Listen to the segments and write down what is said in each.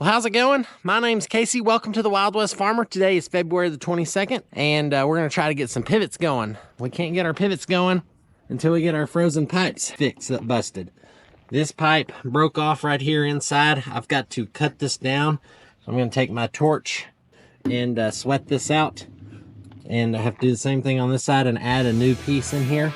Well, how's it going? My name's Casey. Welcome to the Wild West Farmer. Today is February the 22nd, and we're going to try to get some pivots going. We can't get our pivots going until we get our frozen pipes fixed up, busted. This pipe broke off right here inside. I've got to cut this down. I'm going to take my torch and sweat this out. And I have to do the same thing on this side and add a new piece in here.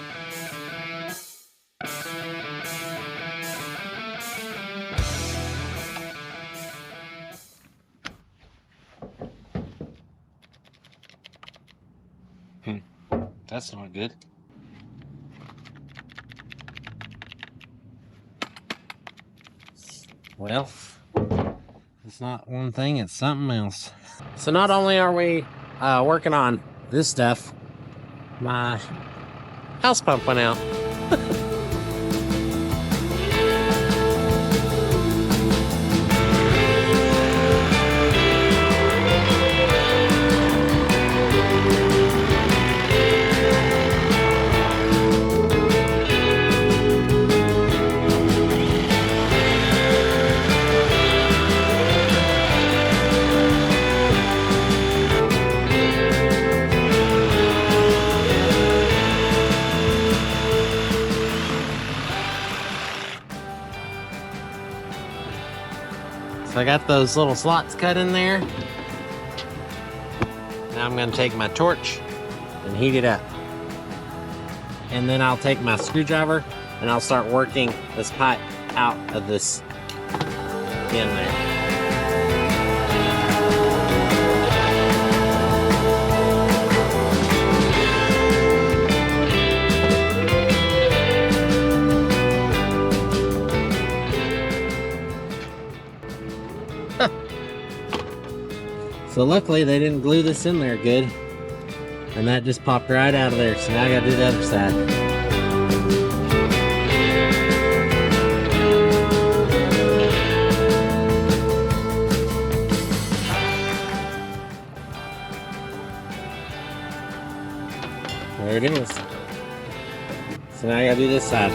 That's not good. Well, it's not one thing, it's something else. So not only are we working on this stuff, my house pump went out. So I got those little slots cut in there. Now I'm going to take my torch and heat it up. And then I'll take my screwdriver and I'll start working this pipe out of this in there. So luckily they didn't glue this in there good, and that just popped right out of there. So now I gotta do the other side. There it is. So now I gotta do this side.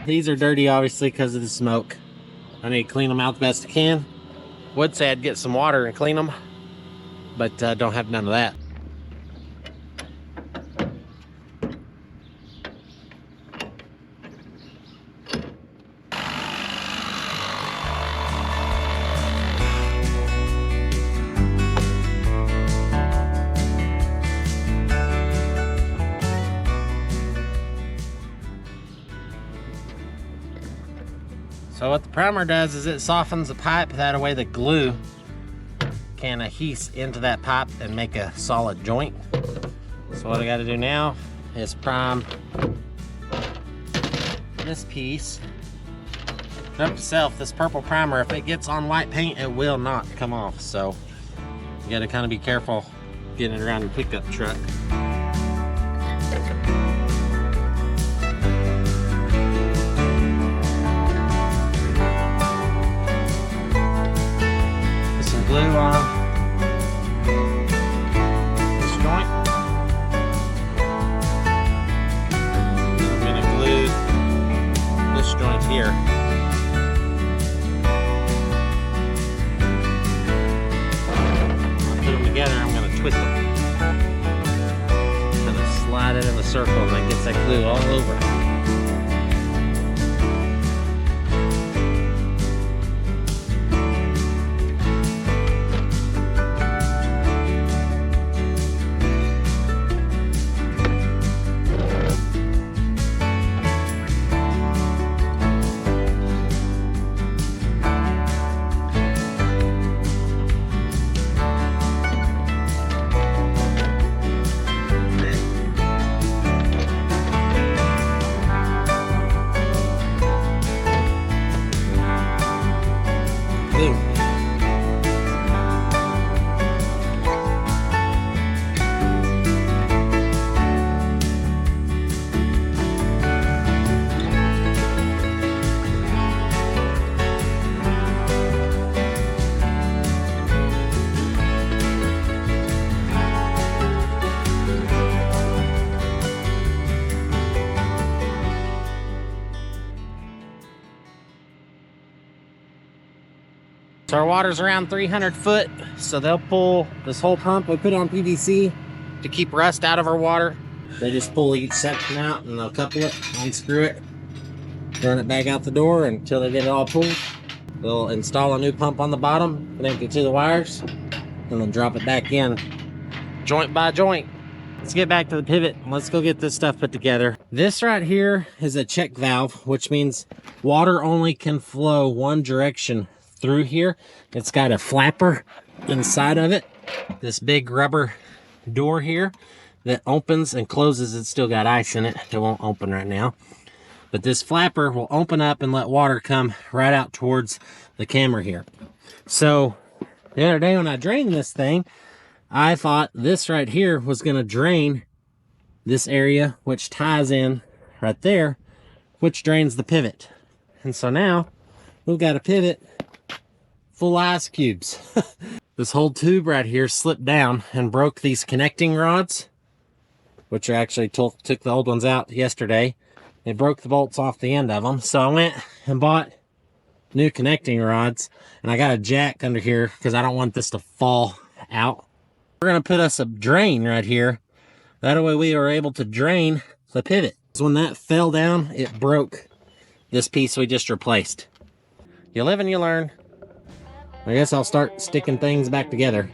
These are dirty, obviously, because of the smoke. I need to clean them out the best I can. Would say I'd get some water and clean them, but don't have none of that. So what the primer does is it softens the pipe, that way the glue can adhere into that pipe and make a solid joint. So what I got to do now is prime this piece. Note to self, this purple primer, if it gets on white paint, it will not come off. So you got to kind of be careful getting it around your pickup truck. Glue on this joint. I'm going to glue this joint here. I'll put them together. I'm going to twist them. Kind of slide it in a circle, and that gets that glue all over. So our water's around 300 foot, so they'll pull this whole pump. We put on PVC to keep rust out of our water. They just pull each section out and they'll couple it, unscrew it, run it back out the door until they get it all pulled. They'll install a new pump on the bottom, connect it to the wires, and then drop it back in joint by joint. Let's get back to the pivot and let's go get this stuff put together. This right here is a check valve, which means water only can flow one direction through here. It's got a flapper inside of it, this big rubber door here that opens and closes. It's still got ice in it. It won't open right now. But this flapper will open up and let water come right out towards the camera here. So the other day when I drained this thing, I thought this right here was going to drain this area, which ties in right there, which drains the pivot. And so now we've got a pivot full of ice cubes. This whole tube right here slipped down and broke these connecting rods, which I actually took the old ones out yesterday. They broke the bolts off the end of them. So I went and bought new connecting rods, and I got a jack under here because I don't want this to fall out. We're going to put us a drain right here. That way we are able to drain the pivot. So when that fell down, it broke this piece we just replaced. You live and you learn. I guess I'll start sticking things back together.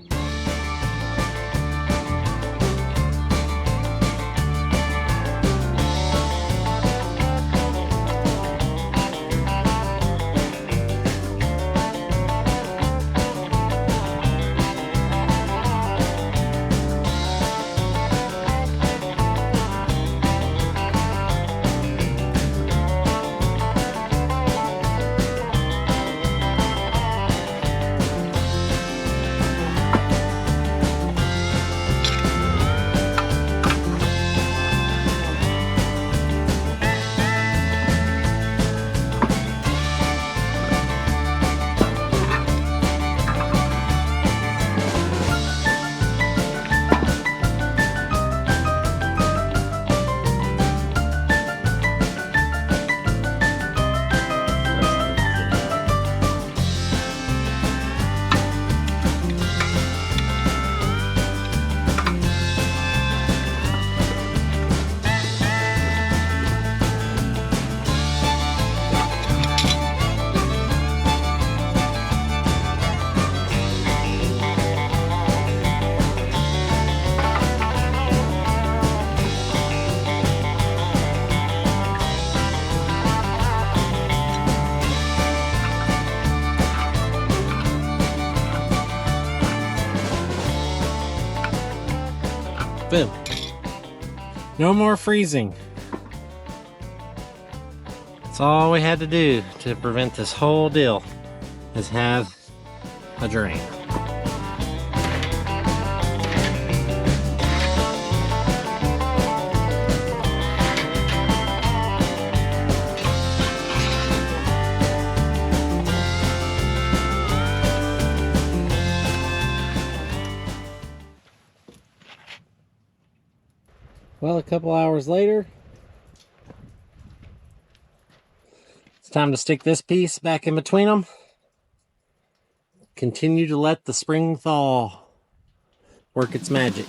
Boom. No more freezing. That's all we had to do to prevent this whole deal, is have a drain. Well, a couple hours later, it's time to stick this piece back in between them. Continue to let the spring thaw work its magic.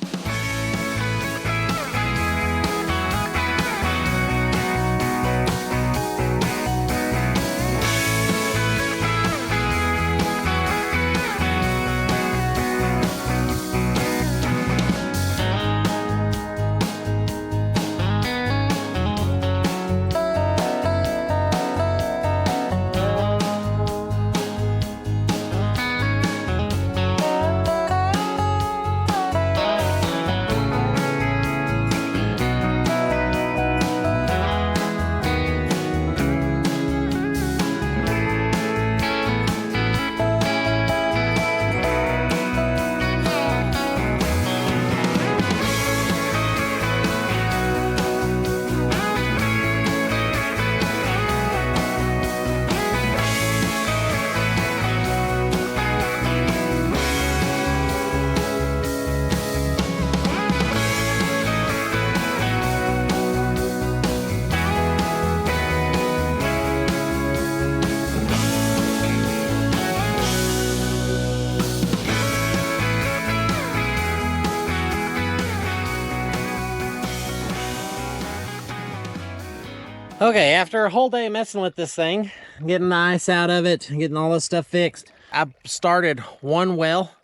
Okay, after a whole day messing with this thing, getting the ice out of it, getting all this stuff fixed, I started one well.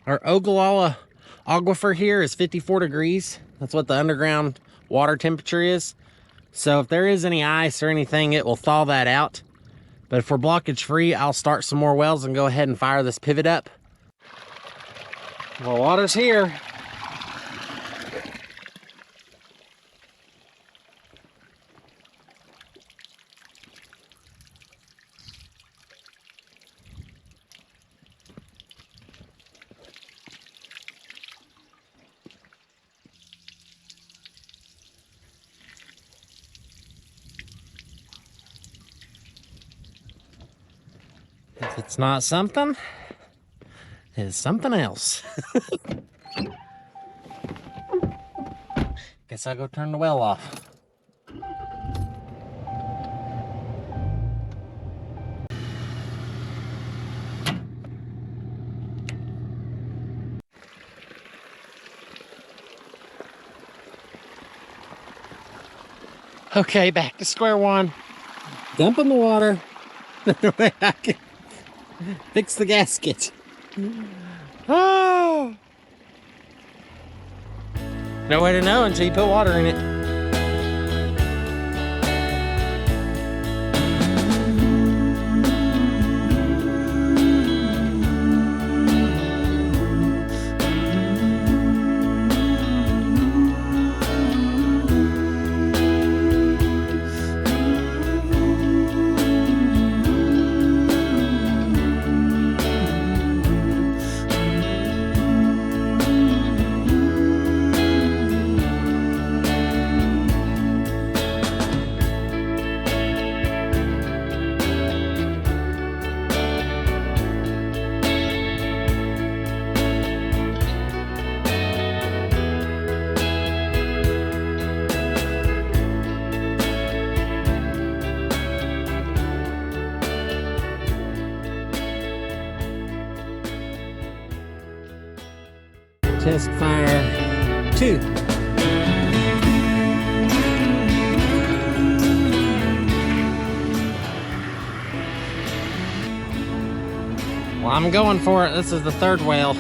Our Ogallala aquifer here is 54 degrees. That's what the underground water temperature is. So if there is any ice or anything, it will thaw that out. But if we're blockage free, I'll start some more wells and go ahead and fire this pivot up. Well, water's here. If it's not something, it's something else. Guess I'll go turn the well off. Okay, back to square one. Dump in the water. The way I can fix the gasket. Oh! No way to know until you put water in it. Test fire 2. Well, I'm going for it. This is the third well.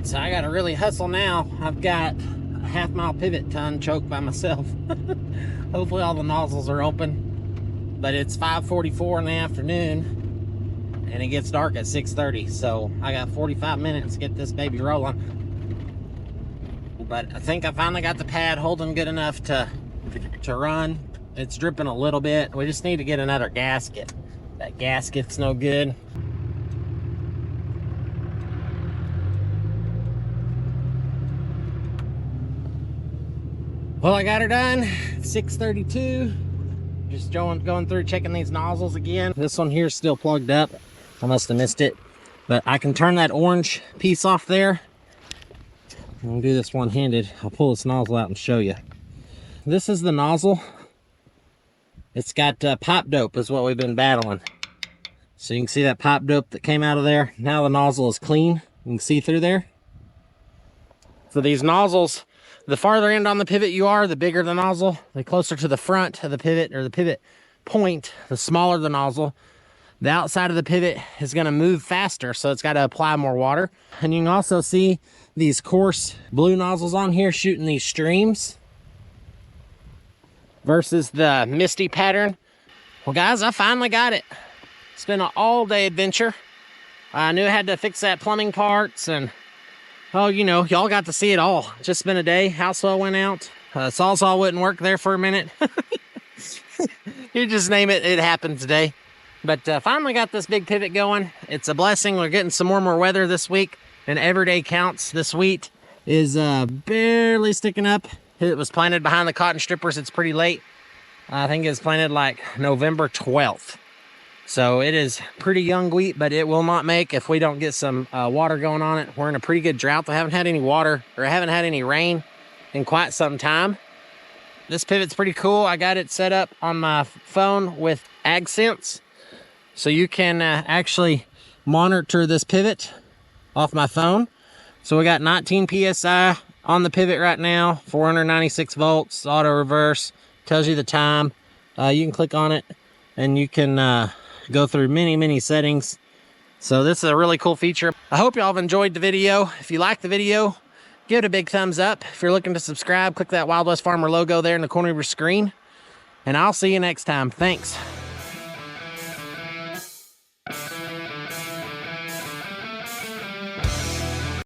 So I gotta really hustle now. I've got a half-mile pivot ton choked by myself. Hopefully all the nozzles are open. But it's 5:44 in the afternoon and it gets dark at 6:30, so I got 45 minutes to get this baby rolling. But I think I finally got the pad holding good enough to run. It's dripping a little bit. We just need to get another gasket. That gasket's no good. Well, I got her done. 6:32. Just going through checking these nozzles again. This one here is still plugged up. I must have missed it. But I can turn that orange piece off there. I'm gonna do this one-handed. I'll pull this nozzle out and show you. This is the nozzle. It's got pop dope is what we've been battling. So you can see that pop dope that came out of there. Now the nozzle is clean. You can see through there. So these nozzles, the farther end on the pivot you are, the bigger the nozzle. The closer to the front of the pivot or the pivot point, the smaller the nozzle. The outside of the pivot is going to move faster, so it's got to apply more water. And you can also see these coarse blue nozzles on here shooting these streams versus the misty pattern. Well, guys, I finally got it. It's been an all-day adventure. I knew I had to fix that plumbing parts and oh, you know, y'all got to see it all. Just been a day. House oil went out. Sawzall wouldn't work there for a minute. You just name it, it happened today. But finally got this big pivot going. It's a blessing. We're getting some more weather this week, and every day counts. This wheat is barely sticking up. It was planted behind the cotton strippers. It's pretty late. I think it was planted like November 12th. So it is pretty young wheat, but it will not make if we don't get some water going on it. We're in a pretty good drought. I haven't had any water or haven't had any rain in quite some time. This pivot's pretty cool. I got it set up on my phone with AgSense. So you can actually monitor this pivot off my phone. So we got 19 PSI on the pivot right now, 496 volts, auto reverse, tells you the time. You can click on it and you can go through many settings. So this is a really cool feature. I hope y'all have enjoyed the video. If you like the video, give it a big thumbs up. If you're looking to subscribe, click that Wild West Farmer logo there in the corner of your screen. And I'll see you next time. Thanks.